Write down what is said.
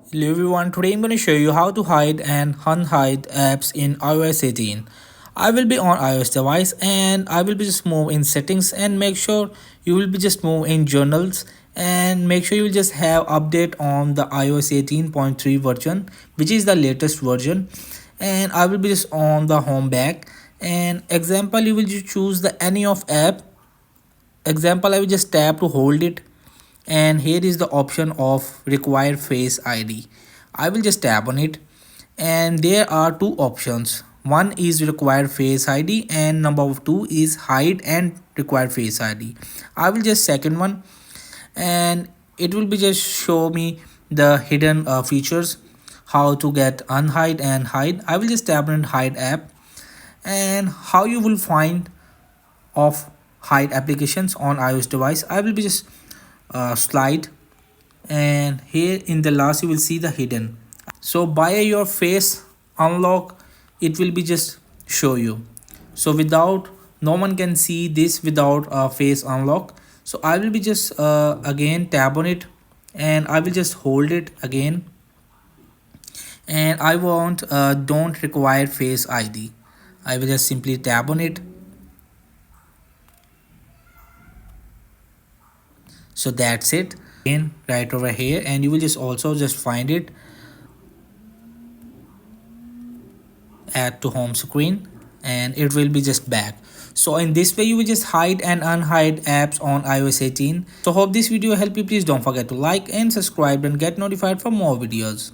Hello everyone, today I'm going to show you how to hide and unhide apps in iOS 18. I will be on iOS device and I will be just move in settings and make sure you will be just move in journals and make sure you will just have update on the iOS 18.3 version, which is the latest version. And I will be just on the home back and example you will just choose the any of app. Example, I will just tap to hold it and here is the option of require face id. I will just tap on it and there are two options. One is require face id and number two is hide and require face id. I will just second one and it will be just show me the hidden features, how to get unhide and hide. I will just tap on hide app and how you will find of hide applications on iOS device. I will be just slide and here in the last you will see the hidden. So by your face unlock it will be just show you. So without, no one can see this without a face unlock. So I will be just again tap on it and I will just hold it again and I want don't require face id. I will just simply tap on it. So that's it. In right over here and you will just also just find it, add to home screen and it will be just back. So in this way you will just hide and unhide apps on iOS 18. So hope this video helped you. Please don't forget to like and subscribe and get notified for more videos.